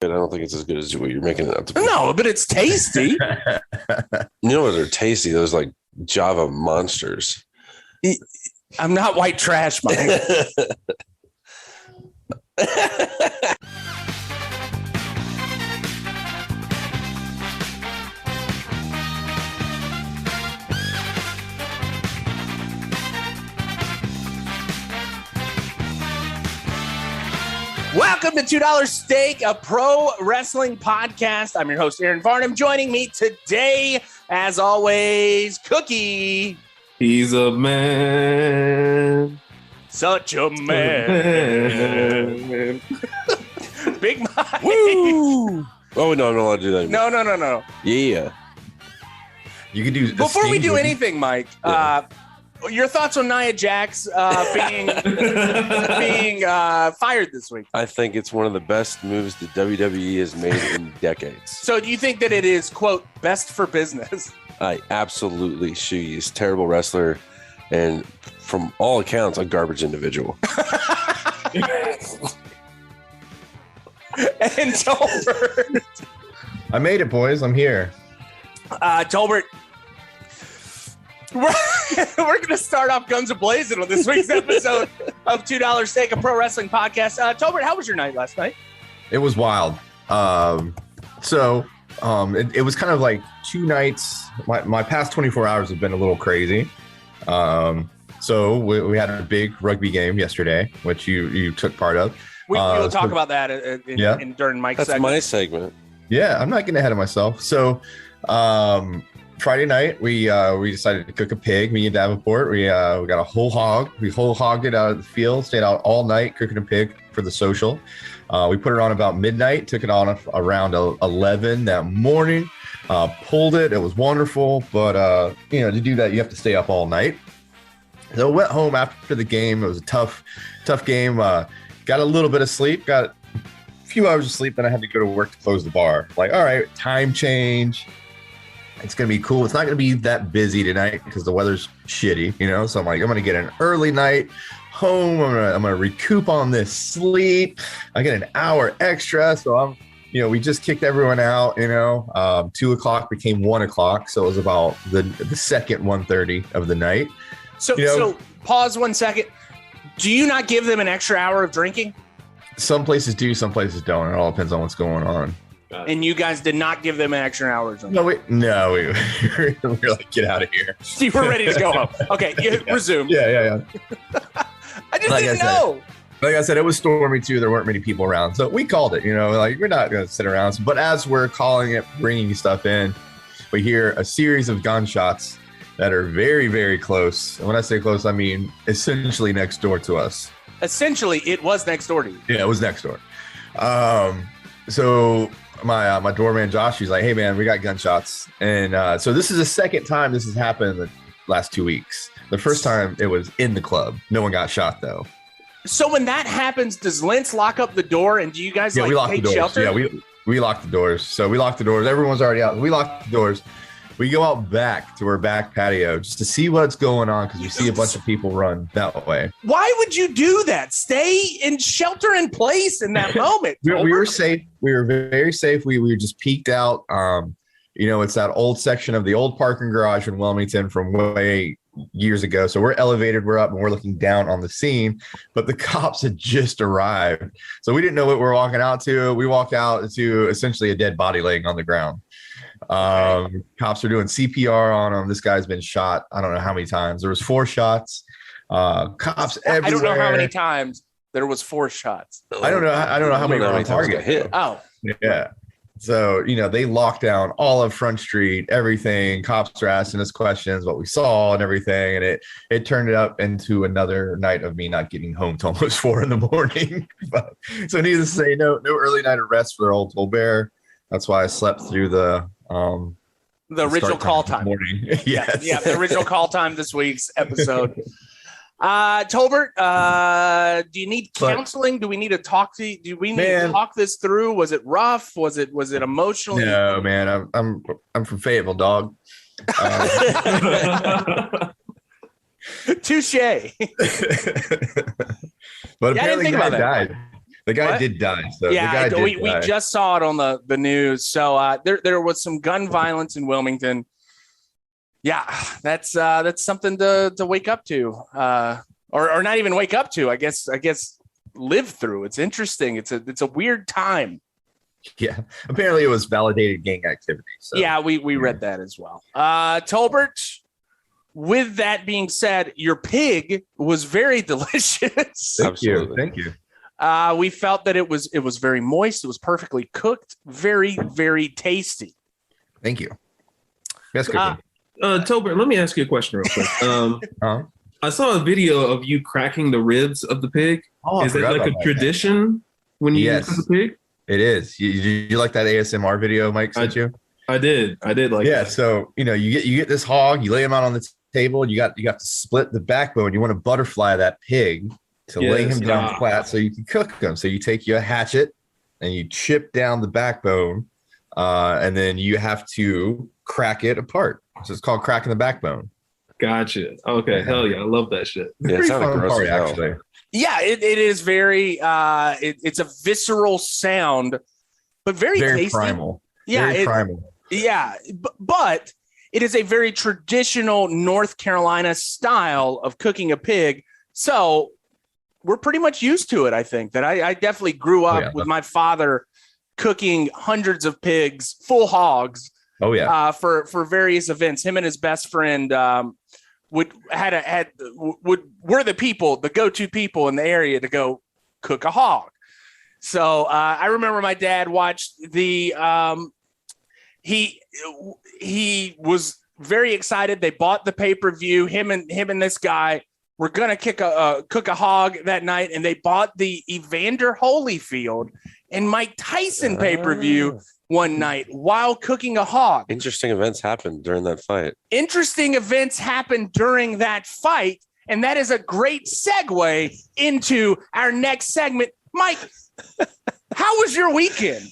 I don't think it's as good as what you're making it out to be. No, but it's tasty. You know what? They're tasty. Those like Java monsters. I'm not white trash, Mike. Welcome to $2 Steak, a pro wrestling podcast. I'm your host, Aaron Varnum. Joining me today, as always, Cookie. He's a man. Such a man. Big Mike. Woo! Oh, no, I'm not allowed to do that anymore. No. Yeah. You can do Before we do anything, Mike, your thoughts on Nia Jax being fired this week? I think it's one of the best moves that WWE has made in decades. So do you think that it is, quote, best for business? Absolutely. She's a terrible wrestler and from all accounts, a garbage individual. And Tolbert. I made it, boys. I'm here. Tolbert, we're going to start off guns a-blazing on this week's episode of $2 Steak, a pro wrestling podcast. Tolbert, how was your night last night? It was wild. It was kind of like 2 nights. My past 24 hours have been a little crazy. So we had a big rugby game yesterday, which you took part of. We'll talk about that during Mike's segment. That's my segment. Yeah, I'm not getting ahead of myself. So Friday night, we decided to cook a pig, me and Davenport. We got a whole hog. We whole hogged it out of the field, stayed out all night cooking a pig for the social. We put it on about midnight, took it on around 11 that morning, pulled it. It was wonderful. But, to do that, you have to stay up all night. So I went home after the game. It was a tough game. Got a little bit of sleep, got a few hours of sleep. Then I had to go to work to close the bar. Like, all right, time change. It's going to be cool. It's not going to be that busy tonight because the weather's shitty, So I'm like, I'm going to get an early night home. I'm going to recoup on this sleep. I get an hour extra. So we just kicked everyone out, 2 o'clock became 1 o'clock. So it was about the second 1:30 of the night. So pause 1 second. Do you not give them an extra hour of drinking? Some places do, some places don't. It all depends on what's going on. And you guys did not give them an extra hour. No, we were like, get out of here. You were ready to go home. Okay, resume. Yeah. I just didn't know. Like I said, it was stormy too. There weren't many people around. So we called it, we're not going to sit around. But as we're calling it, bringing stuff in, we hear a series of gunshots that are very, very close. And when I say close, I mean essentially next door to us. Essentially, it was next door to you. Yeah, it was next door. So my doorman Josh, he's like, "Hey man, we got gunshots." And so this is the second time this has happened in the last 2 weeks. The first time it was in the club. No one got shot though. So when that happens, does Lentz lock up the door and do you guys we lock take the doors. shelter? Yeah, we locked the doors. So we locked the doors. Everyone's already out. We locked the doors. We go out back to our back patio just to see what's going on because we see a bunch of people run that way. Why would you do that? Stay in shelter in place in that moment. We were safe. We were very safe. We were just peeked out. It's that old section of the old parking garage in Wilmington from way years ago. So we're elevated, we're up, and we're looking down on the scene. But the cops had just arrived. So we didn't know what we were walking out to. We walked out to essentially a dead body laying on the ground. Cops are doing CPR on him. This guy's been shot. I don't know how many times. There was 4 shots. Cops everywhere. I don't know how many times there was 4 shots. I don't know how many were on target. Hit. Oh, yeah. So, they locked down all of Front Street, everything. Cops are asking us questions, what we saw and everything. And it turned it up into another night of me not getting home till almost 4 in the morning. So needless to say, no early night of rest for old Tolbert. That's why I slept through the original call time. Yes. Yeah, the original call time this week's episode. Tolbert, do you need counseling? Do we need to talk to you? Do we need to talk this through? Was it rough? Was it emotional? No, man. I'm from Fayetteville, dog. Touche. But apparently, the guy died. The guy What? did die. So Yeah, the guy we just saw it on the news. So there was some gun violence in Wilmington. Yeah, that's something to wake up to, or not even wake up to. I guess live through. It's interesting. It's a weird time. Yeah, apparently it was validated gang activity. So. Yeah, we read that as well. Tolbert, with that being said, your pig was very delicious. Thank you. We felt that it was very moist. It was perfectly cooked. Very, very tasty. Thank you. Yes, cooking. Tolbert, let me ask you a question real quick. I saw a video of you cracking the ribs of the pig. Is that like a tradition when you cook a pig? It is. You like that ASMR video Mike sent you? I did like that. So you get this hog, you lay him out on the table, you got to split the backbone. You want to butterfly that pig to lay him down flat so you can cook him. So you take a hatchet and you chip down the backbone, and then you have to crack it apart. So it's called cracking the backbone. Gotcha. Okay, hell yeah, I love that shit. Yeah, it's not fun part, actually. Yeah, it is very. It's a visceral sound, but very tasty. Primal. Yeah, very primal. Yeah, but it is a very traditional North Carolina style of cooking a pig. So we're pretty much used to it. I think that I definitely grew up with my father cooking hundreds of pigs, full hogs. Oh yeah. For various events. Him and his best friend were the people, the go-to people in the area to go cook a hog. So I remember my dad watched the he was very excited. They bought the pay-per-view. Him and this guy were gonna cook a hog that night, and they bought the Evander Holyfield and Mike Tyson pay-per-view one night while cooking a hog. Interesting events happened during that fight. And that is a great segue into our next segment. Mike, how was your weekend?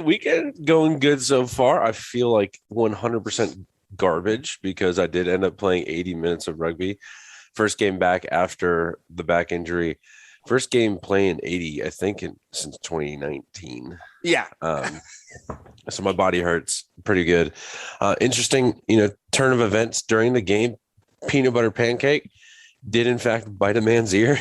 Weekend going good so far. I feel like 100% garbage because I did end up playing 80 minutes of rugby. First game back after the back injury. First game playing 80, I think, since 2019. Yeah. So my body hurts pretty good. Interesting, turn of events during the game. Peanut butter pancake did in fact bite a man's ear,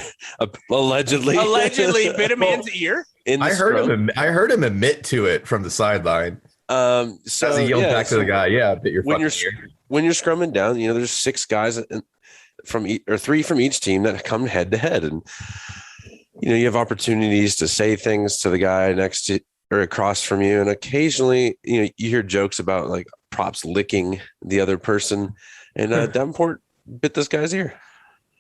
allegedly. Allegedly bit a man's ear. I heard him admit to it from the sideline. So he yelled back to the guy, "Yeah, bit your fucking ear." When you're scrumming down, there's 6 guys or 3 from each team that come head to head, and you have opportunities to say things to the guy next to or across from you, and occasionally you hear jokes about like props licking the other person, and Davenport bit this guy's ear.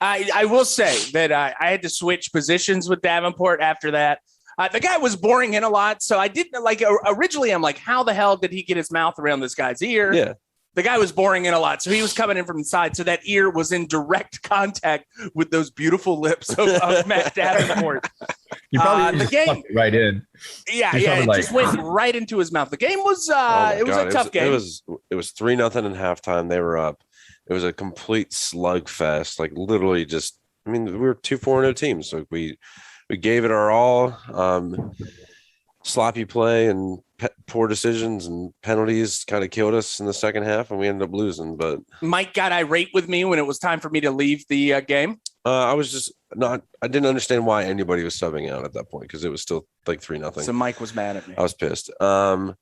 I will say that I had to switch positions with Davenport after that. The guy was boring in a lot, so I didn't originally I'm like, how the hell did he get his mouth around this guy's ear? Yeah. The guy was boring in a lot, so he was coming in from the side, so that ear was in direct contact with those beautiful lips of Matt Davenport. You probably just fucked it right in. Yeah, it just went right into his mouth. The game was it was a tough game. It was 3-0 in halftime. They were up. It was a complete slugfest. Like literally, we were 2-4-0 teams. So we gave it our all. Sloppy play and poor decisions and penalties kind of killed us in the second half, and we ended up losing. But Mike got irate with me when it was time for me to leave the game. I was just I didn't understand why anybody was subbing out at that point because it was still like 3-0. So Mike was mad at me. I was pissed. I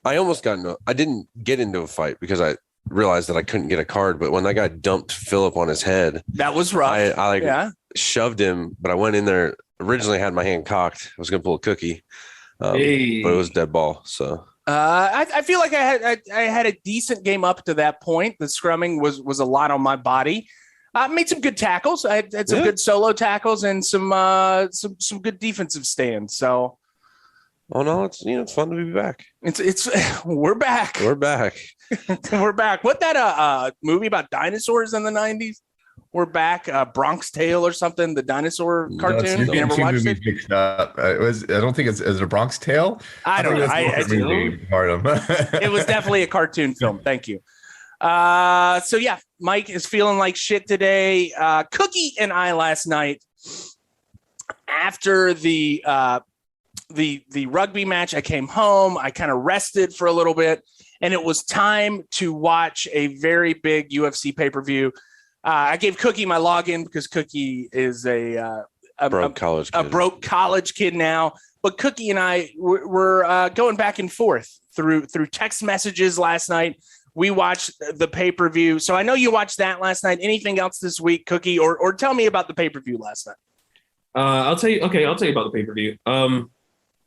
didn't get into a fight because I realized that I couldn't get a card, but when that guy dumped Philip on his head, that was rough. I shoved him, but I went in there. Originally had my hand cocked. I was gonna pull a cookie, but it was dead ball. So I feel like I had a decent game up to that point. The scrumming was a lot on my body. I made some good tackles. I had some good solo tackles and some good defensive stands. So, it's fun to be back. It's we're back. We're back. We're back. What that movie about dinosaurs in the 90s? We're back. Bronx Tale or something. The dinosaur cartoon. You never watched it? Mixed up. I don't think it's a Bronx Tale. I don't know. It was definitely a cartoon film. Thank you. So yeah, Mike is feeling like shit today. Cookie and I last night after the rugby match, I came home. I kind of rested for a little bit, and it was time to watch a very big UFC pay-per-view. I gave Cookie my login because Cookie is a broke college kid now. But Cookie and I were going back and forth through text messages last night. We watched the pay-per-view. So I know you watched that last night. Anything else this week, Cookie? Or tell me about the pay-per-view last night. I'll tell you about the pay-per-view.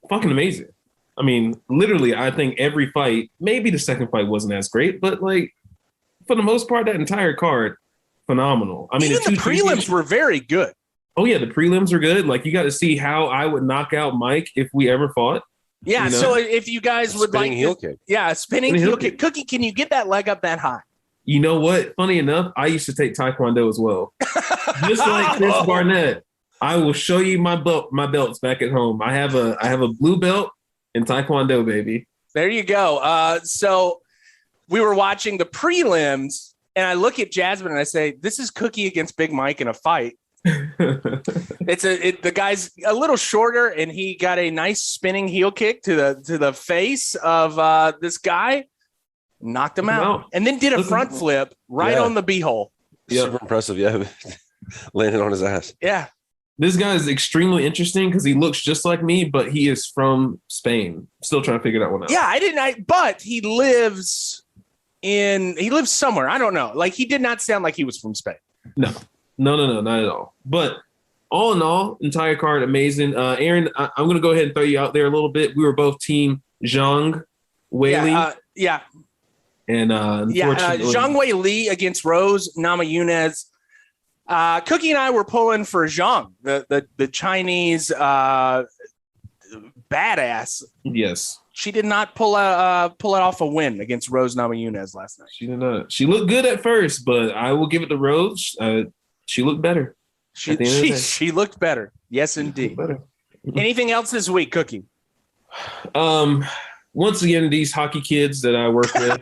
Fucking amazing. I mean, literally, I think every fight, maybe the second fight wasn't as great, but like for the most part, that entire card, phenomenal. I mean, even the prelims were very good. Oh yeah, the prelims are good. Like you got to see how I would knock out Mike if we ever fought. Yeah, you know? So if you guys would like heel kick. Yeah, spinning heel kick. Cookie, can you get that leg up that high? You know what? Funny enough, I used to take Taekwondo as well. Just like Chris Barnett. I will show you my belts back at home. I have a blue belt in Taekwondo, baby. There you go. So we were watching the prelims, and I look at Jasmine and I say, "This is Cookie against Big Mike in a fight." The guy's a little shorter, and he got a nice spinning heel kick to the face of this guy, knocked him out, and then did a front flip right on the beehole. Super impressive, yeah. Landed on his ass. Yeah. This guy is extremely interesting because he looks just like me, but he is from Spain. Still trying to figure that one out. Yeah, but he lives somewhere. I don't know. Like he did not sound like he was from Spain. No, not at all. But all in all, entire card amazing. Aaron, I'm going to go ahead and throw you out there a little bit. We were both team Zhang Weili. Yeah. And Zhang Weili against Rose Namajunas. Cookie and I were pulling for Zhang, the Chinese badass. Yes. She did not pull it off a win against Rose Namajunas last night. She did not. She looked good at first, but I will give it to Rose. She looked better. She looked better. Yes, indeed. Better. Anything else this week, Cookie? Once again, these hockey kids that I work with,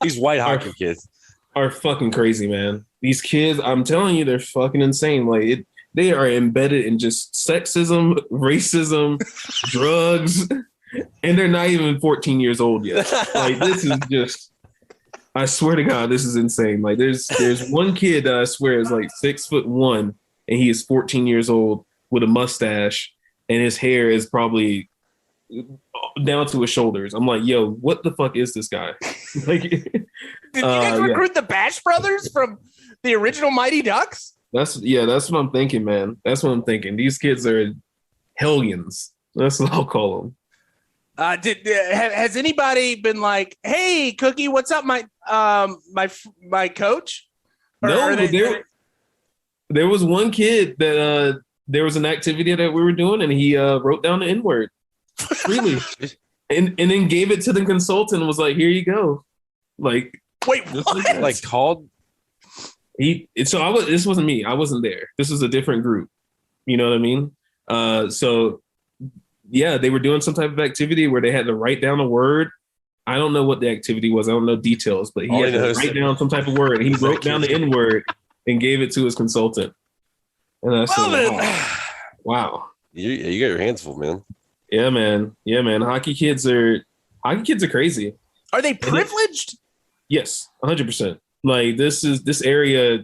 these white hockey kids, are fucking crazy, man. These kids, I'm telling you, they're fucking insane. Like they are embedded in just sexism, racism, drugs, and they're not even 14 years old yet. Like this is just, I swear to God, this is insane. Like there's one kid that I swear is like 6'1", and he is 14 years old with a mustache, and his hair is probably down to his shoulders. I'm like, yo, what the fuck is this guy? Like, did you guys recruit the Bash Brothers from the original Mighty Ducks? That's what I'm thinking, man. That's what I'm thinking. These kids are hellions. That's what I'll call them. Has anybody been like, "Hey, Cookie, what's up, my coach"? There was one kid that there was an activity that we were doing, and he wrote down the N-word freely, and then gave it to the consultant and was like, "Here you go." Like, wait, what? Like called. This wasn't me. I wasn't there. This was a different group. You know what I mean? So yeah, they were doing some type of activity where they had to write down a word. I don't know what the activity was. I don't know details, but he had to write down some type of word. He wrote down the N-word and gave it to his consultant. And I said, wow. You got your hands full, man. Yeah, man. Hockey kids are crazy. Are they privileged? Yes, 100%. Like this area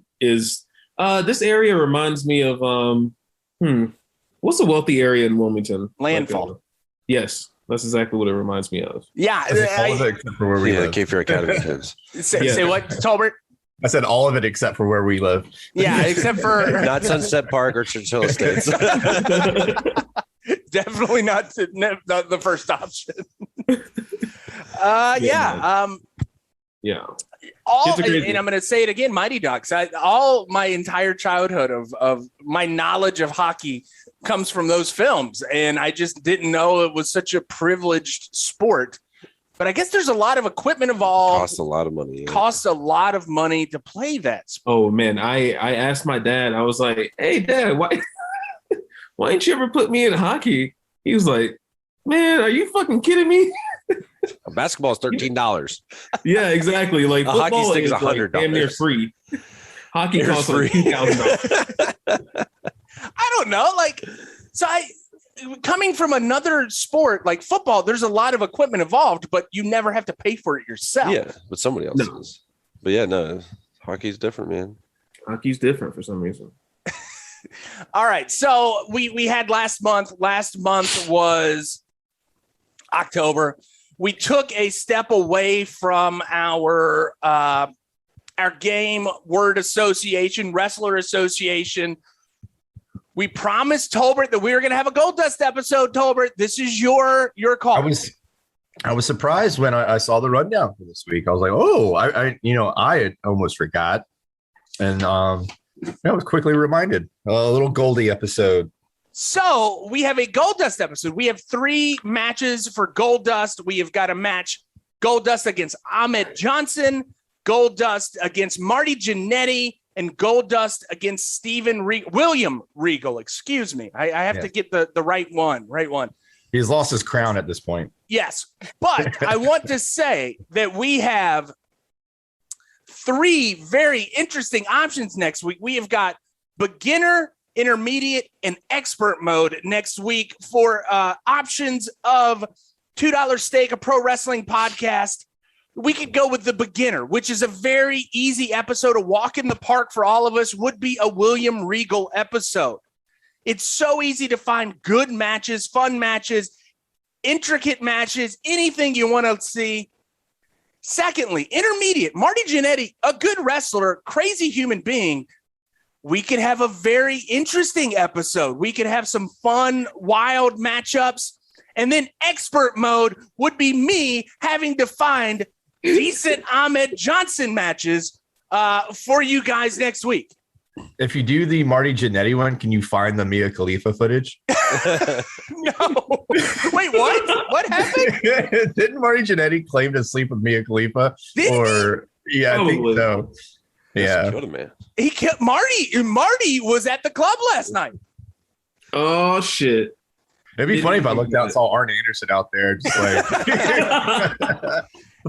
reminds me of what's a wealthy area in Wilmington? Landfall. Like, yes, that's exactly what it reminds me of. Yeah, all of it except for where we live. Cape Fear Academy kids. Say what, Tolbert? I said all of it except for where we live. Yeah, except for not Sunset Park or Churchill Estates. Definitely not the first option. Yeah. And I'm going to say it again, Mighty Ducks. All my entire childhood of my knowledge of hockey comes from those films, and I just didn't know it was such a privileged sport. But I guess there's a lot of equipment involved. Costs a lot of money. Yeah. Costs a lot of money to play that sport. Oh man, I asked my dad. I was like, "Hey, Dad, why didn't you ever put me in hockey?" He was like, "Man, are you fucking kidding me?" A basketball is $13. Yeah, exactly. Like a hockey stick is $100. Like damn near free. Hockey costs like $2,000. I don't know. Coming from another sport like football, there's a lot of equipment involved, but you never have to pay for it yourself. Yeah, but somebody else does. But yeah, no, hockey's different, man. Hockey's different for some reason. All right. So we had last month. Last month was October. We took a step away from our game word association, wrestler association. We promised Tolbert that we were going to have a Goldust episode. Tolbert, this is your call. I was surprised when I saw the rundown for this week. I was like, oh, I had almost forgot. And I was quickly reminded. A little Goldie episode. So we have a Goldust episode. We have 3 matches for Goldust. We have got a match, Goldust against Ahmed Johnson, Goldust against Marty Janetti, and Goldust against William Regal. Excuse me. I have to get the right one. He's lost his crown at this point. Yes. But I want to say that we have 3 very interesting options next week. We have got beginner, intermediate, and expert mode next week for options of $2 Steak, a pro wrestling podcast. We could go with the beginner, which is a very easy episode. A walk in the park for all of us would be a William Regal episode. It's so easy to find good matches, fun matches, intricate matches, anything you want to see. Secondly, intermediate, Marty Janetti, a good wrestler, crazy human being. We could have a very interesting episode. We could have some fun, wild matchups. And then expert mode would be me having to find decent Ahmed Johnson matches for you guys next week. If you do the Marty Janetti one, can you find the Mia Khalifa footage? No. Wait, what? What happened? Didn't Marty Janetti claim to sleep with Mia Khalifa? Yeah, I think so. Yeah. Killed him, man. He killed Marty. Marty was at the club last night. Oh, shit. It'd be funny if I looked out and saw Arn Anderson out there, just like,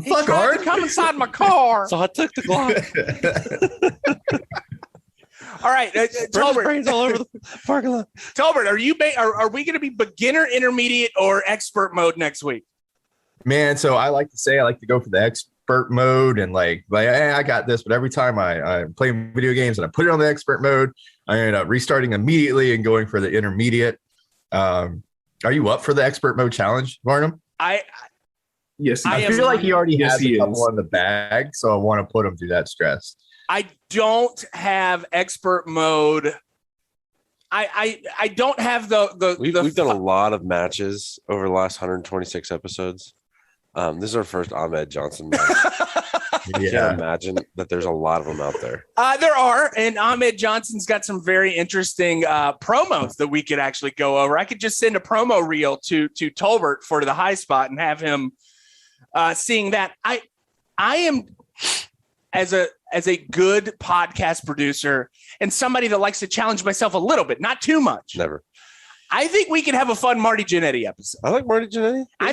he tried to come inside my car. So I took the Glock. All right, Tolbert, brains all over the parking lot. Tolbert, are we going to be beginner, intermediate, or expert mode next week? Man, so I like to go for the expert mode and like hey, I got this. But every time I'm playing video games and I put it on the expert mode, I end up restarting immediately and going for the intermediate. Are you up for the expert mode challenge, Varnum? Yes, I feel like he already has a couple in the bag, so I want to put him through that stress. I don't have expert mode. I don't have We've done a lot of matches over the last 126 episodes. This is our first Ahmed Johnson match. I can't imagine that there's a lot of them out there. There are, and Ahmed Johnson's got some very interesting promos that we could actually go over. I could just send a promo reel to Tolbert for the high spot and have him seeing that. I am as a good podcast producer and somebody that likes to challenge myself a little bit, not too much. Never. I think we could have a fun Marty Janetti episode. I like Marty Janetti. I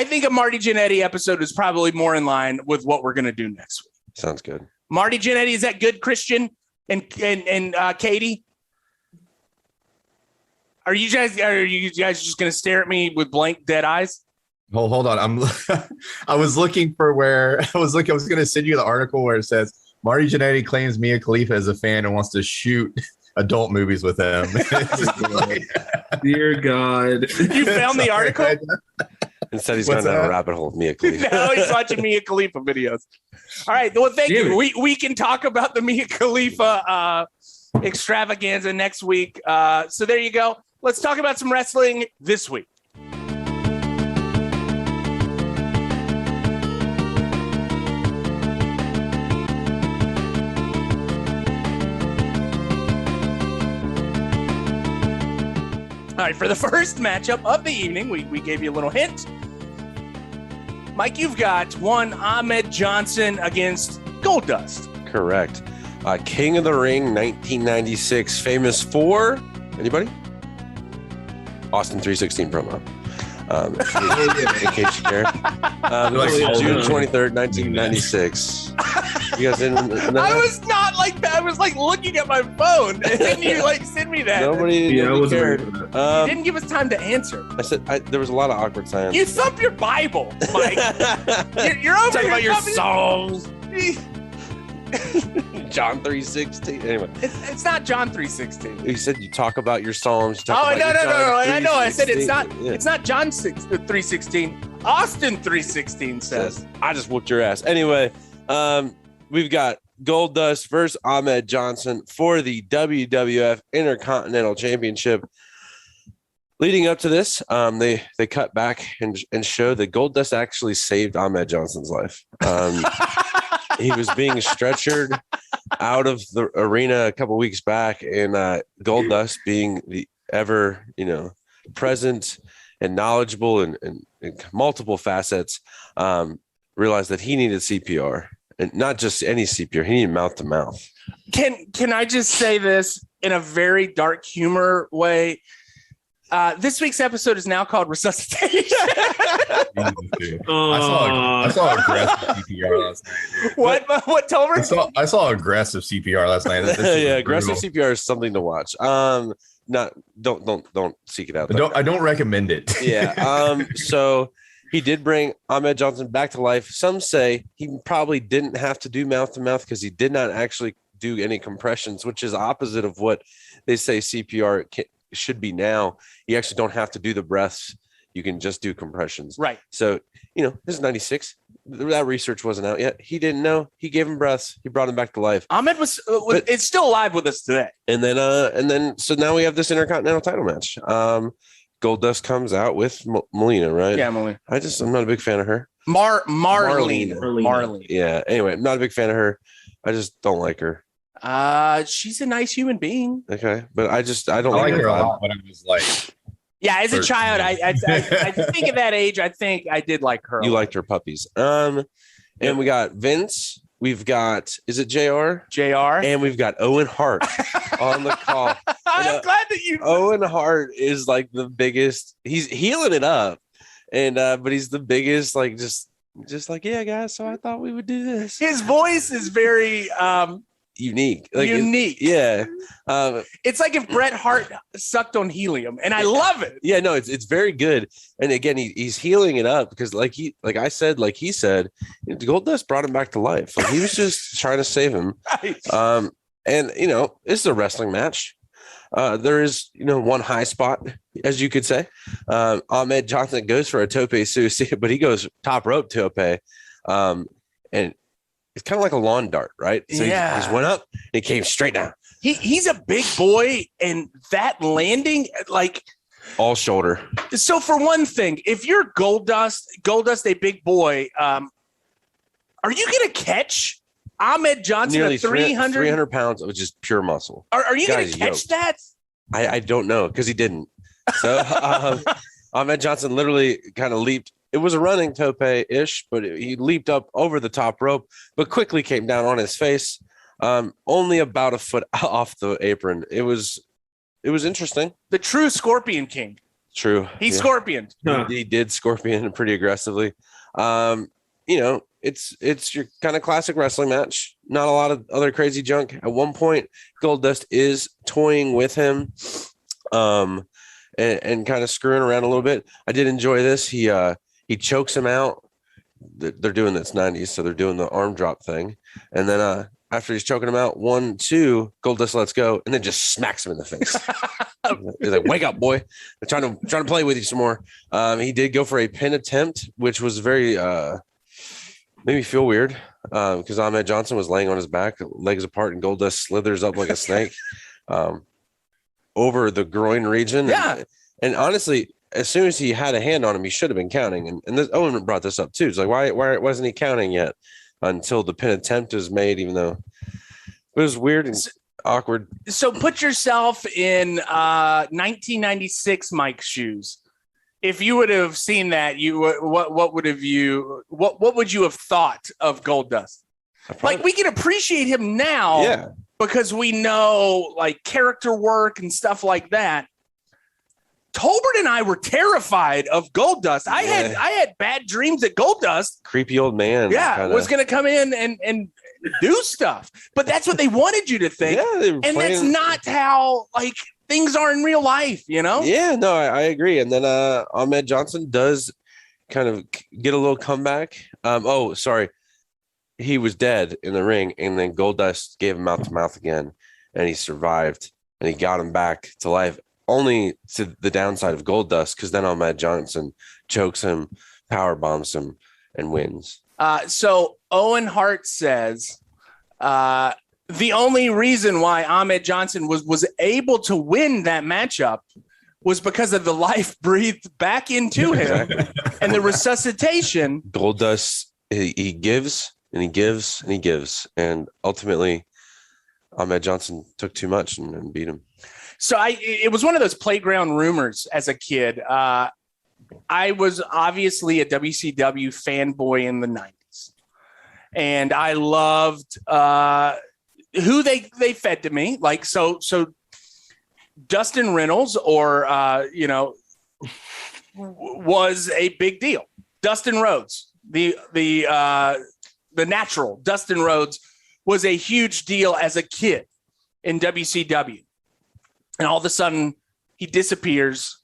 think a Marty Janetti episode is probably more in line with what we're going to do next week. Sounds good. Marty Janetti, is that good, Christian and Katie? Are you guys just going to stare at me with blank dead eyes? Hold on. I was looking for where I was going to send you the article where it says Marty Janetti claims Mia Khalifa is a fan and wants to shoot adult movies with him. Dear God. You found the article? Instead, he's going down a rabbit hole with Mia Khalifa. Now he's watching Mia Khalifa videos. All right. Well, thank you. We can talk about the Mia Khalifa extravaganza next week. So there you go. Let's talk about some wrestling this week. All right, for the first matchup of the evening, we gave you a little hint. Mike, you've got one Ahmed Johnson against Goldust. Correct. King of the Ring, 1996, famous for anybody? Austin 316 promo. In case you care. June 23rd, 1996. You guys didn't. I was not like that. I was like looking at my phone, and then you like send me that. Nobody cared. You didn't give us time to answer. I said there was a lot of awkward silence. You thump your Bible, Mike. you're over talking here about your thumping- Psalms. John 3:16. Anyway, it's not John 3:16. you said you talk about your Psalms. You talk Oh, about your no. John I know. I said it's 3:16. not. Yeah. It's not John 3:16. Austin 3:16 says. I just whooped your ass. Anyway, we've got Goldust versus Ahmed Johnson for the WWF Intercontinental Championship. Leading up to this, they cut back and showed that Goldust actually saved Ahmed Johnson's life. He was being stretchered out of the arena a couple weeks back, and Goldust, being the ever present and knowledgeable and multiple facets, realized that he needed CPR, and not just any CPR. He needed mouth to mouth. Can I just say this in a very dark humor way? This week's episode is now called Resuscitation. I saw aggressive CPR last night. What Tolbert? I saw aggressive CPR last night. Yeah, aggressive CPR is something to watch. Don't seek it out. I don't recommend it. Yeah. So he did bring Ahmed Johnson back to life. Some say he probably didn't have to do mouth to mouth because he did not actually do any compressions, which is opposite of what they say CPR should be now. You actually don't have to do the breaths. You can just do compressions. Right. So, this is 96. That research wasn't out yet. He didn't know. He gave him breaths. He brought him back to life. Ahmed was it's still alive with us today. And then so now we have this Intercontinental title match. Goldust comes out with Melina, right? Yeah, Melina. I'm not a big fan of her. Marlene. Yeah. Anyway, I'm not a big fan of her. I just don't like her. She's a nice human being. Okay, but I don't like her a vibe. lot, but I was like, yeah, as a child, I think at that age, I think I did like her. You liked her puppies. And we got Vince. We've got, is it JR? And we've got Owen Hart on the call. I'm glad that you. Owen Hart is like the biggest. He's healing it up, and but he's the biggest. Like just like, yeah, guys. So I thought we would do this. His voice is very unique. Unique. Yeah. It's like if Bret Hart sucked on helium, and I love it. Yeah, no, it's very good. And again, he's healing it up because like he said, Goldust brought him back to life. Like he was just trying to save him. Right. And it's a wrestling match. There is, one high spot, as you could say. Ahmed Johnson goes for a tope suicide, but he goes top rope tope. And it's kind of like a lawn dart, right? So yeah. he just went up and he came straight down. He's a big boy, and that landing, like all shoulder. So for one thing, if you're Goldust, a big boy, are you going to catch Ahmed Johnson nearly at 300 pounds of just pure muscle? Are you going to catch yoked. that? I don't know because he didn't. So Ahmed Johnson literally kind of leaped. It was a running tope-ish, but he leaped up over the top rope, but quickly came down on his face, only about a foot off the apron. It was interesting. The true Scorpion King. True. He's Scorpion. He did Scorpion pretty aggressively. It's your kind of classic wrestling match. Not a lot of other crazy junk. At one point, Goldust is toying with him, and kind of screwing around a little bit. I did enjoy this. He chokes him out. They're doing this 90s, so they're doing the arm drop thing. And then after he's choking him out, 1, 2, Goldust lets go, and then just smacks him in the face. He's like, "Wake up, boy! I'm trying to play with you some more." He did go for a pin attempt, which was very made me feel weird because Ahmed Johnson was laying on his back, legs apart, and Goldust slithers up like a snake over the groin region. Yeah, and honestly, as soon as he had a hand on him, he should have been counting. And this, Owen brought this up too. It's like, why wasn't he counting yet until the pin attempt is made, even though it was weird and awkward. So put yourself in 1996 Mike's shoes. If you would have seen that, what would you have thought of Goldust? Like, we can appreciate him now, yeah, because we know like character work and stuff like that. Tolbert and I were terrified of Goldust. I had bad dreams that Goldust, creepy old man, was going to come in and do stuff. But that's what they wanted you to think. Yeah, and that's not how like things are in real life, you know? Yeah, no, I agree. And then Ahmed Johnson does kind of get a little comeback. Oh, sorry. He was dead in the ring, and then Goldust gave him mouth to mouth again, and he survived, and he got him back to life. Only to the downside of Goldust, because then Ahmed Johnson chokes him, power bombs him, and wins. So Owen Hart says the only reason why Ahmed Johnson was able to win that matchup was because of the life breathed back into him and the resuscitation. Goldust, he gives and he gives and he gives, and ultimately Ahmed Johnson took too much and beat him. So it was one of those playground rumors as a kid. I was obviously a WCW fanboy in the 90s, and I loved who they fed to me. Like so Dustin Reynolds was a big deal. Dustin Rhodes, the natural Dustin Rhodes, was a huge deal as a kid in WCW. And all of a sudden he disappears,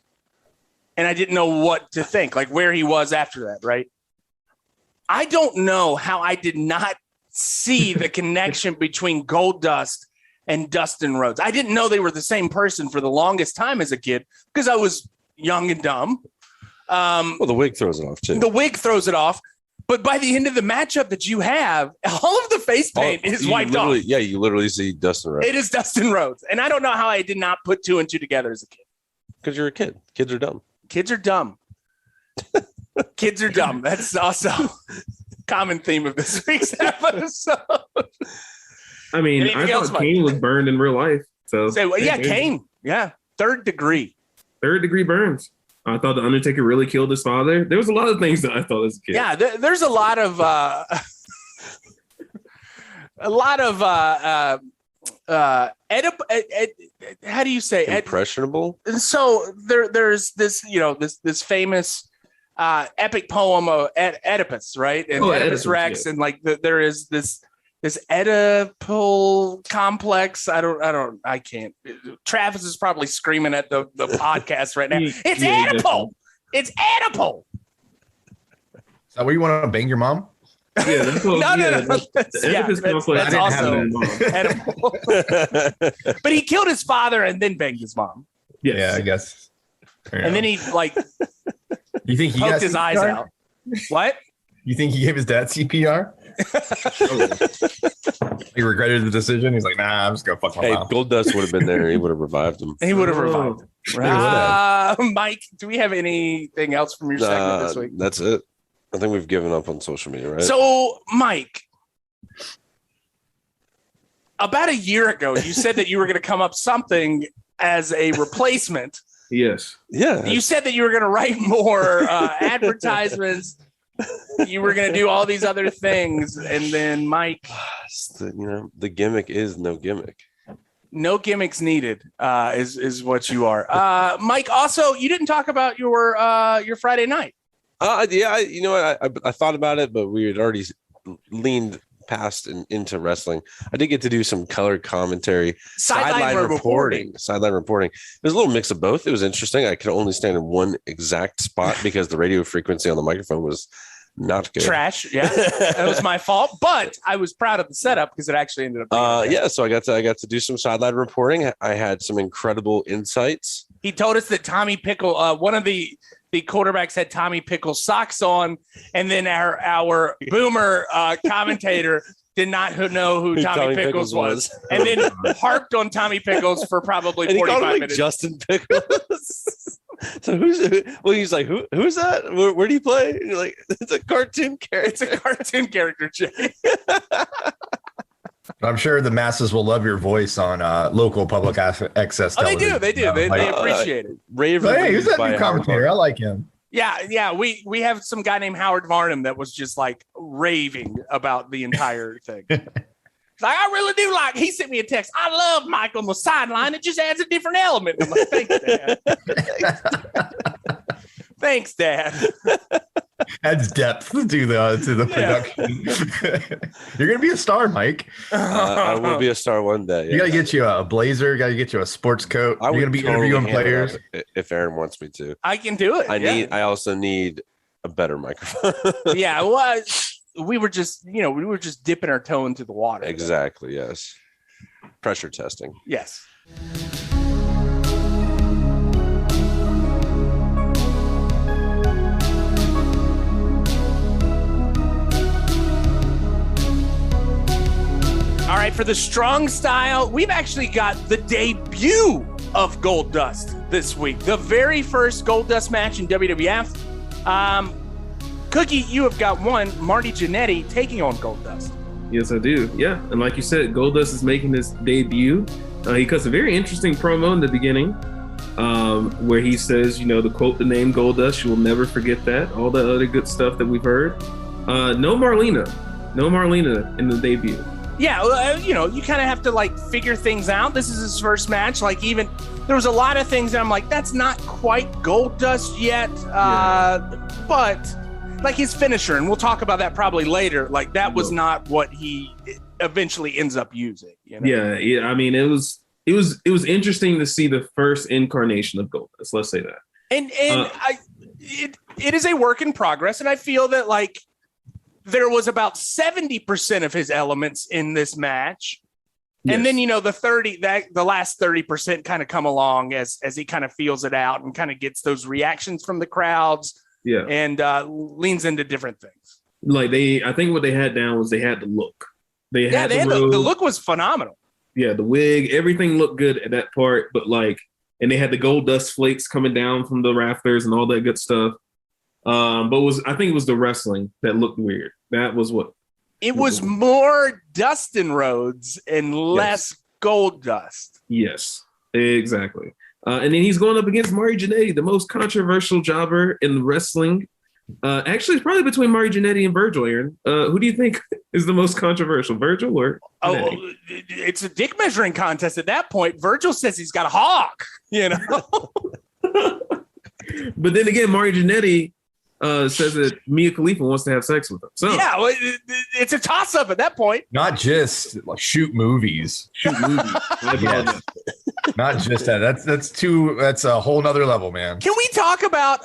and I didn't know what to think, like where he was after that, right? I don't know how I did not see the connection between Goldust and Dustin Rhodes. I didn't know they were the same person for the longest time as a kid because I was young and dumb. Well, the wig throws it off too. The wig throws it off. But by the end of the matchup that you have, all of the face paint is wiped off. Yeah, you literally see Dustin Rhodes. It is Dustin Rhodes. And I don't know how I did not put two and two together as a kid. Because you're a kid. Kids are dumb. Kids are dumb. Kids are dumb. That's also a common theme of this week's episode. I mean, Anything I else, thought Kane was burned in real life. So Kane. Yeah. Third degree burns. I thought the Undertaker really killed his father. There was a lot of things that I thought as a kid. Yeah, there's a lot of how do you say impressionable? So there's this, this famous epic poem of Oedipus, right? And Oedipus Rex, yeah. And like there is this Oedipal complex. I can't. Travis is probably screaming at the podcast right now. It's Oedipal. It's Oedipal. Is that where you want to bang your mom? Yeah, that's what, no. That's also Oedipal. But he killed his father and then banged his mom. Yes. Yeah, I guess. And then he you think he poked his eyes out. What? You think he gave his dad CPR? He regretted the decision. He's like, nah, I'm just gonna fuck my mom. Goldust would have been there. He would have revived him. He would have revived him. Mike, do we have anything else from your segment this week? That's it. I think we've given up on social media, right? So, Mike, about a year ago, you said that you were going to come up something as a replacement. Yes. Yeah. You said that you were going to write more advertisements. You were going to do all these other things. And then Mike, the gimmick is no gimmick. No gimmicks needed is what you are. Mike, also, you didn't talk about your Friday night. Yeah, I thought about it, but we had already leaned past and into wrestling. I did get to do some color commentary, sideline reporting. There's a little mix of both. It was interesting. I could only stand in one exact spot because the radio frequency on the microphone was not good. Trash. Yeah, that was my fault. But I was proud of the setup because it actually ended up. So I got to do some sideline reporting. I had some incredible insights. He told us that Tommy Pickle, one of the quarterbacks, had Tommy Pickle socks on, and then our boomer commentator did not know who Tommy Pickles was, and then harped on Tommy Pickles for probably 45 minutes. Justin Pickles. So he's like, who's that? Where do you play? And you're like, it's a cartoon character. It's a cartoon character, Jay. I'm sure the masses will love your voice on local public access television. They do. They appreciate it. Hey, who's that new commentator? I like him. Yeah. We have some guy named Howard Varnum that was just like raving about the entire thing. Like, I really do like. He sent me a text. I love Mike on the sideline. It just adds a different element. I'm like, thanks, Dad. Thanks, Dad. adds depth to the production. You're gonna be a star, Mike. I will be a star one day. You gotta get you a blazer. Gotta get you a sports coat. You're gonna be interviewing players. If Aaron wants me to, I can do it. I also need a better microphone. Yeah, well, we were just dipping our toe into the water. Exactly. Yes. Pressure testing. Yes. All right, for the strong style, we've actually got the debut of Goldust this week. The very first Goldust match in WWF. Cookie, you have got one, Marty Janetti taking on Goldust. Yes, I do. Yeah, and like you said, Goldust is making his debut. He cuts a very interesting promo in the beginning where he says, to quote the name Goldust, you will never forget that. All the other good stuff that we've heard. No Marlena in the debut. Yeah, you kind of have to figure things out. This is his first match. Even there was a lot of things that I'm like, that's not quite Goldust yet. But his finisher, and we'll talk about that probably later. That was not what he eventually ends up using. Yeah. I mean, it was interesting to see the first incarnation of Goldust. Let's say that. And it is a work in progress, and I feel that there was about 70% of his elements in this match. Yes. And then, the last 30% kind of come along as he kind of feels it out and kind of gets those reactions from the crowds. Yeah. And leans into different things. I think what they had down was they had the look. The look was phenomenal. Yeah. The wig, everything looked good at that part, but and they had the Goldust flakes coming down from the rafters and all that good stuff. But I think it was the wrestling that looked weird. That was what it was more Dustin Rhodes and less Goldust. Yes, exactly. And then he's going up against Marty Janetti, the most controversial jobber in wrestling. Actually, it's probably between Marty Janetti and Virgil. Aaron, who do you think is the most controversial, Virgil or Janetti? Oh, it's a dick measuring contest at that point. Virgil says he's got a hawk. But then again, Marty Janetti says that Mia Khalifa wants to have sex with him. So yeah, it's a toss up at that point. Not just shoot movies. Yes. Not just that. That's a whole nother level, man. Can we talk about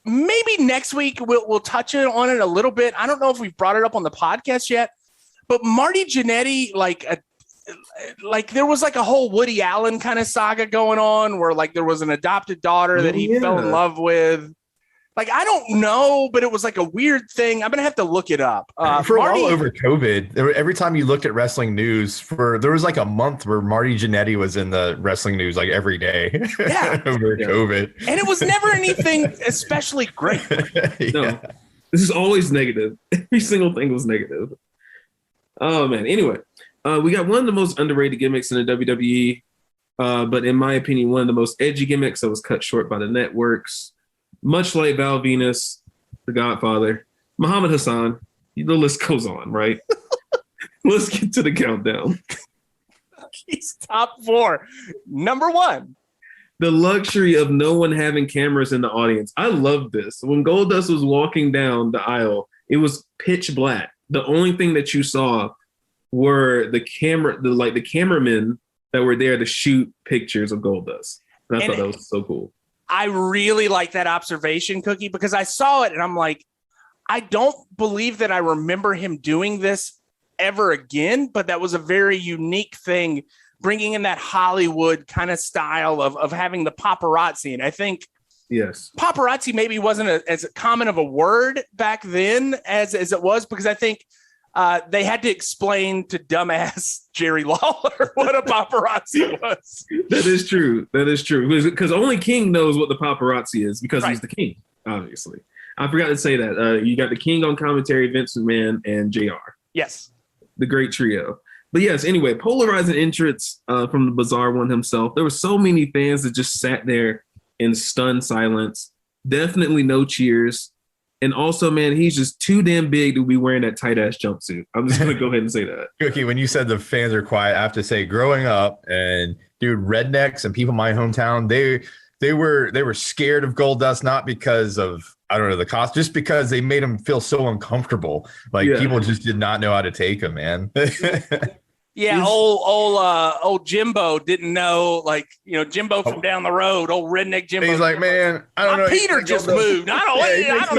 maybe next week we'll touch on it a little bit. I don't know if we've brought it up on the podcast yet, but Marty Janetti, there was a whole Woody Allen kind of saga going on where there was an adopted daughter that he fell in love with. I don't know, but it was a weird thing. I'm going to have to look it up. For all over COVID, every time you looked at wrestling news, there was a month where Marty Janetti was in the wrestling news every day over COVID. And it was never anything especially great. No, this is always negative. Every single thing was negative. Oh, man. Anyway, we got one of the most underrated gimmicks in the WWE, but in my opinion, one of the most edgy gimmicks that was cut short by the networks. Much like Val Venus, The Godfather, Muhammad Hassan, the list goes on, right? Let's get to the countdown. He's top 4. Number 1. The luxury of no one having cameras in the audience. I love this. When Goldust was walking down the aisle, it was pitch black. The only thing that you saw were the cameramen that were there to shoot pictures of Goldust. And I thought that was so cool. I really like that observation, Cookie, because I saw it and I'm like, I don't believe that I remember him doing this ever again, but that was a very unique thing, bringing in that Hollywood kind of style of having the paparazzi. And I think paparazzi maybe wasn't as common of a word back then as it was, because I think they had to explain to dumbass Jerry Lawler what a paparazzi was. That is true. Because only King knows what the paparazzi is because he's the king, obviously. I forgot to say that. You got the King on commentary, Vince McMahon, and JR. Yes. The great trio. But yes, anyway, polarizing entrance from the Bizarre One himself. There were so many fans that just sat there in stunned silence. Definitely no cheers. And also, man, he's just too damn big to be wearing that tight-ass jumpsuit. I'm just going to go ahead and say that. Cookie, when you said the fans are quiet, I have to say, growing up, and dude, rednecks and people in my hometown, they were scared of Goldust, not because of I don't know, the cost, just because they made him feel so uncomfortable. Like people just did not know how to take him, man. Yeah, old Jimbo didn't know, like, Jimbo from down the road, old redneck Jimbo. He's like, man, I don't know. Peter just moved. I don't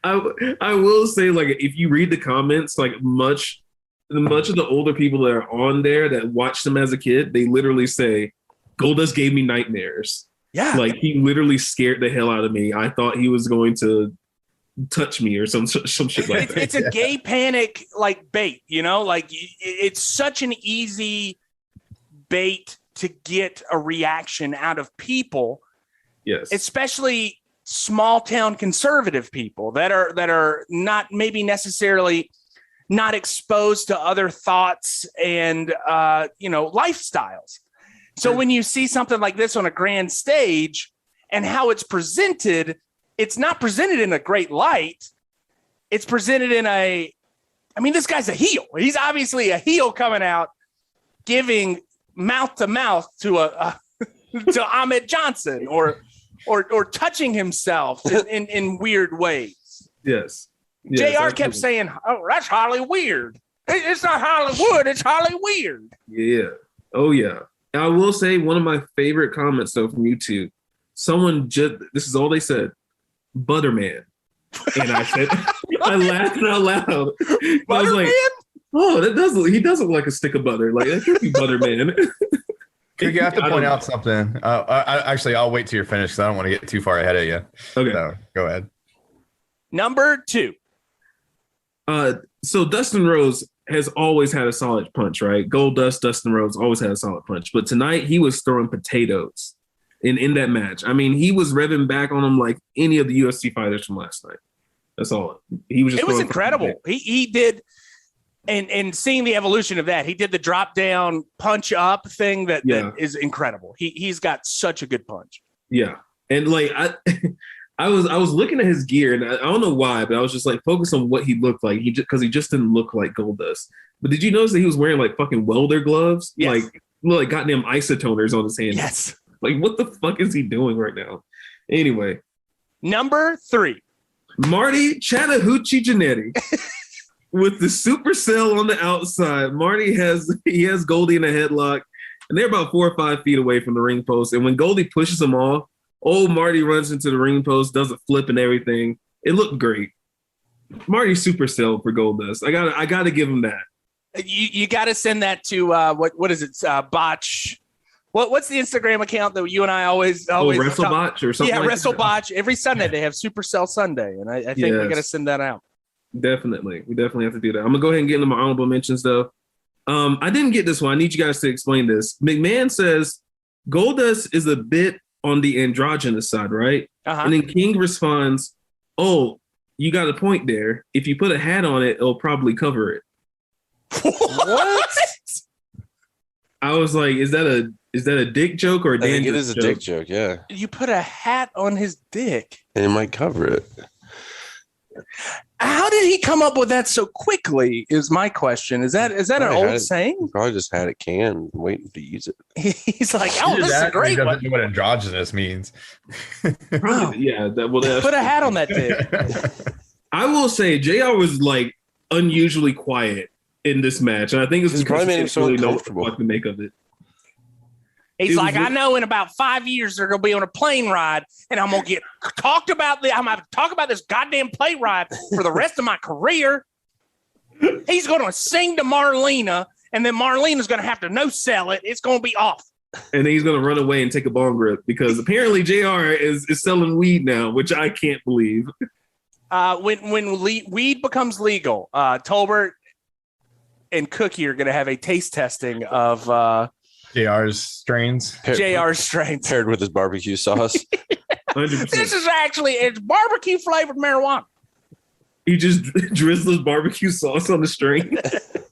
know. I will say, like, if you read the comments, like much of the older people that are on there that watched him as a kid, they literally say, Goldust gave me nightmares. Yeah. Like, he literally scared the hell out of me. I thought he was going to touch me or some shit like that. It's a gay panic, like, bait, like, it's such an easy bait to get a reaction out of people. Yes. Especially small town conservative people that are not maybe necessarily not exposed to other thoughts and lifestyles. So when you see something like this on a grand stage and how it's presented, it's not presented in a great light. It's presented in this guy's a heel. He's obviously a heel coming out, giving mouth to mouth to to Ahmed Johnson or touching himself in weird ways. Yes. JR kept saying, "Oh, that's highly weird. It's not Hollywood. It's highly weird." Yeah. Oh yeah. I will say one of my favorite comments though from YouTube. Someone this is all they said. Butterman. And I said, I laughed out loud. I was like, oh, he does look like a stick of butter. Like, that could be Butterman. You have to point out something. I'll wait till you're finished because I don't want to get too far ahead of you. Okay. So, go ahead. Number 2. So Dustin Rhodes has always had a solid punch, right? Goldust, Dustin Rhodes always had a solid punch. But tonight he was throwing potatoes in that match. I mean, he was revving back on him like any of the UFC fighters from last night. That's all. It was incredible. He did, and seeing the evolution of that, he did the drop down punch up thing that is incredible. He's got such a good punch. Yeah, and like I was looking at his gear, and I don't know why, but I was just like focused on what he looked like. Because he just didn't look like Goldust. But did you notice that he was wearing like fucking welder gloves? Yes. Like goddamn isotoners on his hands. Yes. Like, what the fuck is he doing right now? Anyway. Number 3. Marty Janetti with the supercell on the outside. Marty has Goldie in a headlock, and they're about 4 or 5 feet away from the ring post. And when Goldie pushes him off, old Marty runs into the ring post, does a flip and everything. It looked great. Marty supercell for Goldust. I gotta give him that. You got to send that to what is it? Botch. What's the Instagram account that you and I always WrestleBotch or something? Yeah, like WrestleBotch. Every Sunday they have Supercell Sunday, and I think we got to send that out. Definitely, we definitely have to do that. I'm gonna go ahead and get into my honorable mentions though. I didn't get this one. I need you guys to explain this. McMahon says Goldust is a bit on the androgynous side, right? Uh-huh. And then King responds, "Oh, you got a point there. If you put a hat on it, it'll probably cover it." What? I was like, is that a dick joke or a I think it is a dick joke, yeah. You put a hat on his dick. And it might cover it. How did he come up with that so quickly is my question. Is that an old saying? Probably just had it canned, waiting to use it. He's like, oh, this is a great one. Doesn't know what androgynous means. Probably, yeah. Put a hat on that dick. I will say, JR was like unusually quiet in this match, and I think it's probably made him so uncomfortable. Know what to make of it. He's like, I know in about 5 years they're gonna be on a plane ride, and I'm gonna get talked about. I'm gonna talk about this goddamn plane ride for the rest of my career. He's gonna sing to Marlena, and then Marlena's gonna have to no sell it. It's gonna be off. And then he's gonna run away and take a bong rip because apparently JR is selling weed now, which I can't believe. When weed becomes legal, Tolbert and Cookie are gonna have a taste testing of JR's strains. JR's strains paired with his barbecue sauce. 100%. This is it's barbecue flavored marijuana. He just drizzles barbecue sauce on the strain.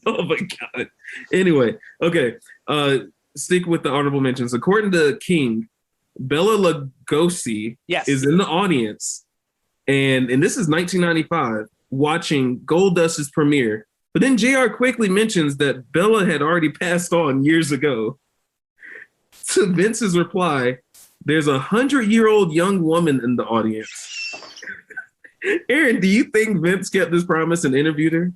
Oh my god. Anyway, okay. Stick with the honorable mentions. According to King, Bella Lugosi is in the audience, and this is 1995, watching Goldust's premiere. But then JR quickly mentions that Bella had already passed on years ago. To Vince's reply, There's 100-year-old young woman in the audience. Aaron, do you think Vince kept his promise and interviewed her?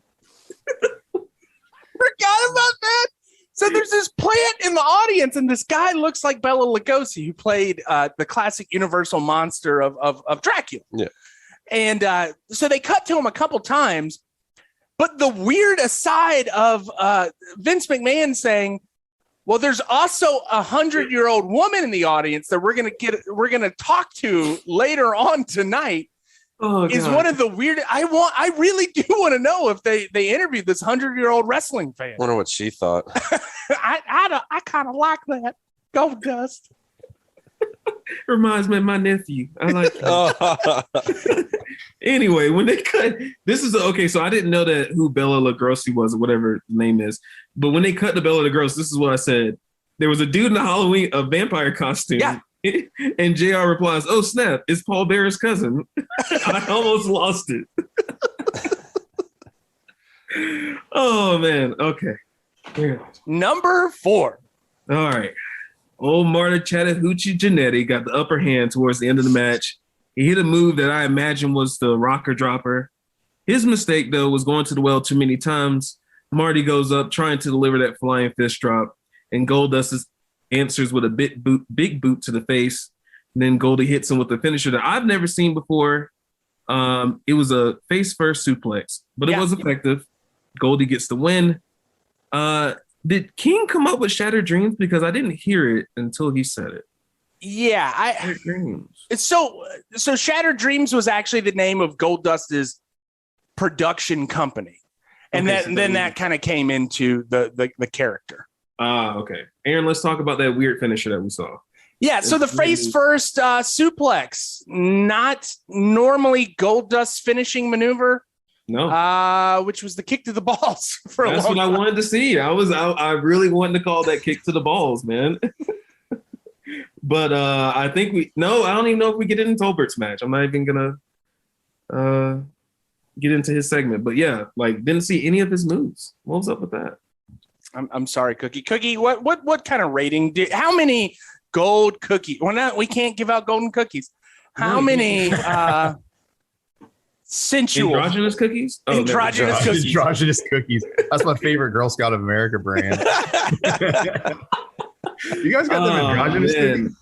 Forgot about that. So there's this plant in the audience, and this guy looks like Bela Lugosi, who played the classic Universal monster of Dracula. Yeah. And so they cut to him a couple times, but the weird aside of Vince McMahon saying, well, there's also a 100-year-old woman in the audience that we're gonna talk to later on tonight. Is one of the weird. I really do want to know if they interviewed this 100-year-old wrestling fan. I wonder what she thought. I kind of like that. Goldust reminds me of my nephew. I like that. Anyway, when they cut, this is okay. So I didn't know that who Bela Lugosi was or whatever the name is, but when they cut to Bela Lugosi, this is what I said. There was a dude in a vampire costume. Yeah. And JR replies, "Oh snap! It's Paul Bearer's cousin." I almost lost it. Oh man. Okay. Number 4. All right. Old Marty Janetti got the upper hand towards the end of the match. He hit a move that I imagine was the rocker dropper. His mistake though was going to the well too many times. Marty goes up trying to deliver that flying fist drop, and Goldust answers with a big boot to the face. And then Goldie hits him with a finisher that I've never seen before. It was a face first suplex, but it was effective. Goldie gets the win. Did King come up with Shattered Dreams? Because I didn't hear it until he said it. Yeah, Shattered Dreams. So Shattered Dreams was actually the name of Goldust's production company. And then that kind of came into the character. Okay. Aaron, let's talk about that weird finisher that we saw. Yeah, so the face first suplex, not normally Goldust's finishing maneuver. No. Which was the kick to the balls for That's a long what time. I wanted to see. I really wanted to call that kick to the balls, man. But I think I don't even know if we get into Tolbert's match. I'm not even gonna get into his segment. But yeah, didn't see any of his moves. What was up with that? I'm sorry, Cookie. Cookie, what kind of rating how many gold cookies? We can't give out golden cookies. How many sensual androgynous cookies? Androgynous cookies. Androgynous cookies. That's my favorite Girl Scout of America brand. You guys got them androgynous cookies?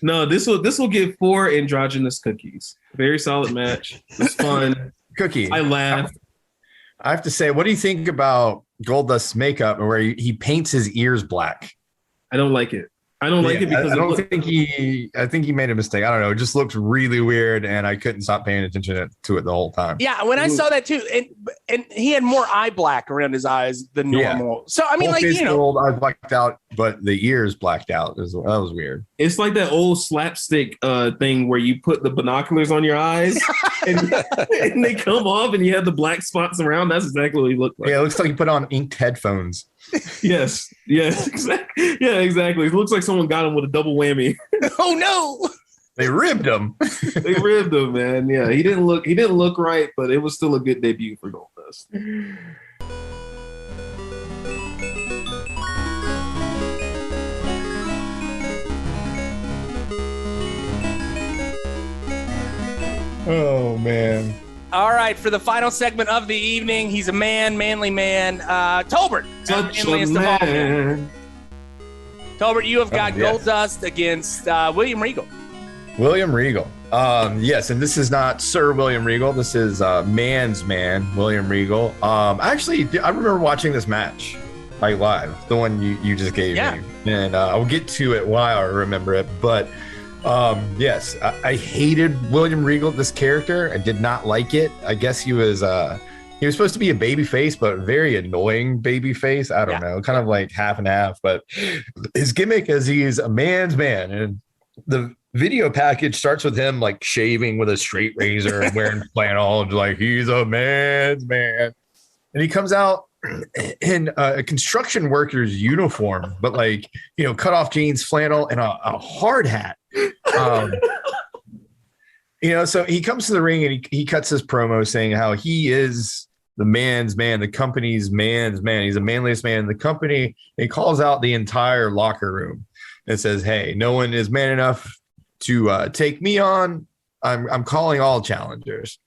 No, this will give 4 androgynous cookies. Very solid match. It's fun. Cookie. I laughed. I have to say, what do you think about Goldust's makeup where he paints his ears black? I don't like it. I don't like it because I think he made a mistake. I don't know. It just looks really weird, and I couldn't stop paying attention to it the whole time. Yeah, when I saw that too, and he had more eye black around his eyes than normal. So I mean, old eyes blacked out, but the ears blacked out. That was weird. It's like that old slapstick thing where you put the binoculars on your eyes and they come off, and you have the black spots around. That's exactly what he looked like. Yeah, it looks like he put on inked headphones. Yes, exactly. Yeah, exactly. It looks like someone got him with a double whammy. Oh no! They ribbed him. They ribbed him, man. Yeah, he didn't look right, but it was still a good debut for Goldust. Oh man. All right, for the final segment of the evening, he's a manly man. Tolbert, manliest of all. Tolbert, you have got Goldust against William Regal. William Regal. Yes, and this is not Sir William Regal. This is man's man, William Regal. Actually, I remember watching this match live, the one you just gave me. And I'll get to it why I remember it. But yes, I hated William Regal, this character. I did not like it. I guess he was supposed to be a baby face, but very annoying baby face. I don't know, kind of like half and half. But his gimmick is he's a man's man. And the video package starts with him like shaving with a straight razor and wearing flannel, like he's a man's man. And he comes out in a construction worker's uniform, but cut off jeans, flannel, and a hard hat. So he comes to the ring and he cuts his promo saying how he is the man's man, the company's man's man. He's the manliest man in the company. He calls out the entire locker room and says, hey, no one is man enough to take me on, I'm calling all challengers.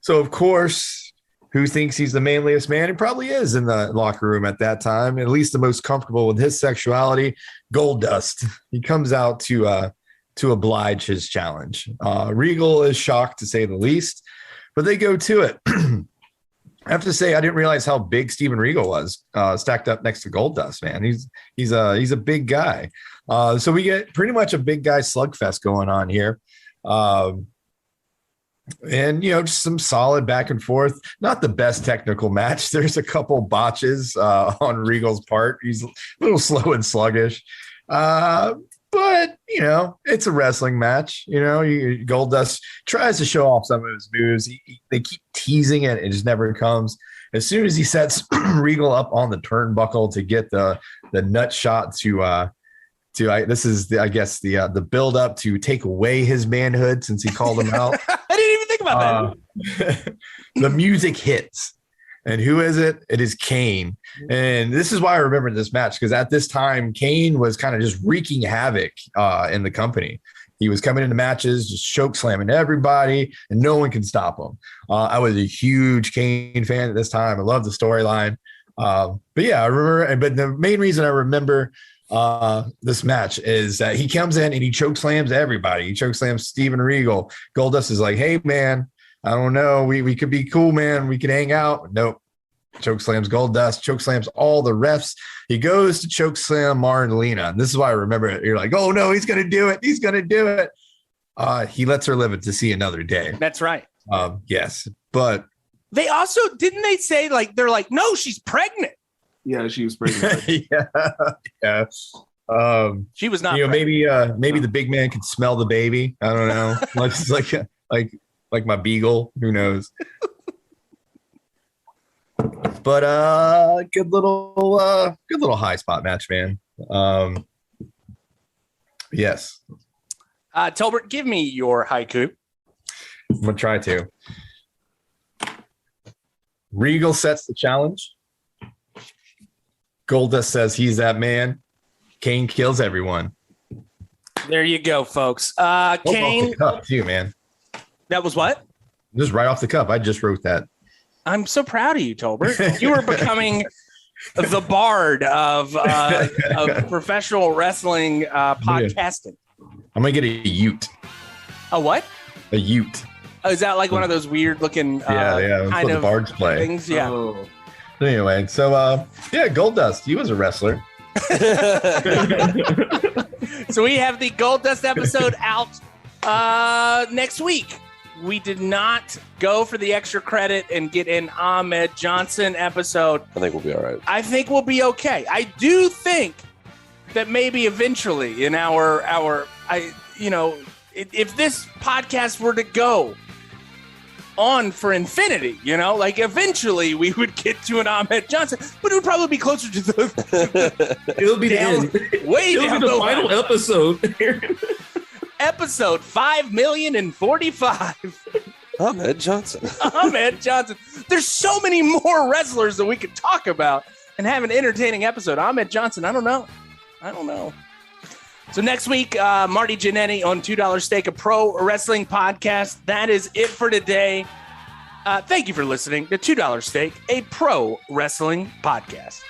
So of course, who thinks he's the manliest man? He probably is in the locker room at that time, at least the most comfortable with his sexuality. Goldust. He comes out to oblige his challenge. Regal is shocked, to say the least, but they go to it. I have to say, I didn't realize how big Steven Regal was, stacked up next to Goldust, man. He's a big guy. So we get pretty much a big guy slugfest going on here. And, just some solid back and forth. Not the best technical match. There's a couple botches on Regal's part. He's a little slow and sluggish. But, it's a wrestling match. Goldust tries to show off some of his moves. They keep teasing it. It just never comes. As soon as he sets Regal up on the turnbuckle to get the nut shot the build up to take away his manhood, since he called him out. I didn't even think about that. The music hits. And who is it? It is Kane. And this is why I remember this match, because at this time, Kane was kind of just wreaking havoc in the company. He was coming into matches, just choke slamming everybody, and no one can stop him. I was a huge Kane fan at this time. I loved the storyline. But yeah, I remember. But the main reason I remember this match is that he comes in and he choke slams everybody. He choke slams Steven Regal. Goldust is like, "Hey man, I don't know. We could be cool, man. We could hang out." Nope. Choke slams Goldust, choke slams all the refs. He goes to choke slam Marlena. And this is why I remember it. You're like, oh no, he's going to do it. He's going to do it. He lets her live it to see another day. That's right. Yes. But they also, didn't they say they're like, no, she's pregnant. Yeah, she was pregnant. Yeah. She was not. Maybe the big man can smell the baby. I don't know. like my beagle. Who knows? But good little high spot match, man. Yes. Tolbert, give me your HighKu. I'm gonna try to. Regal sets the challenge. Goldust says he's that man. Kane kills everyone. There you go, folks. Kane. Off the cuff too, man. That was what? Just right off the cuff. I just wrote that. I'm so proud of you, Tolbert. You are becoming the bard of professional wrestling podcasting. I'm gonna get a ute. A what? A ute. Oh, is that like one of those weird looking yeah. kind of bards play things? Yeah. Oh. Anyway, so Goldust, he was a wrestler. So we have the Goldust episode out next week. We did not go for the extra credit and get an Ahmed Johnson episode. I think we'll be all right. I think we'll be okay. I do think that maybe eventually in if this podcast were to go on for infinity, eventually we would get to an Ahmed Johnson, but it would probably be closer to the it'll be down, the end. Way it'll down be the final episode. Episode 5,045. Ahmed Johnson. Ahmed Johnson. There's so many more wrestlers that we could talk about and have an entertaining episode. Ahmed Johnson, I don't know. So next week, Marty Janetti on $2 Steak, a pro wrestling podcast. That is it for today. Thank you for listening to $2 Steak, a pro wrestling podcast.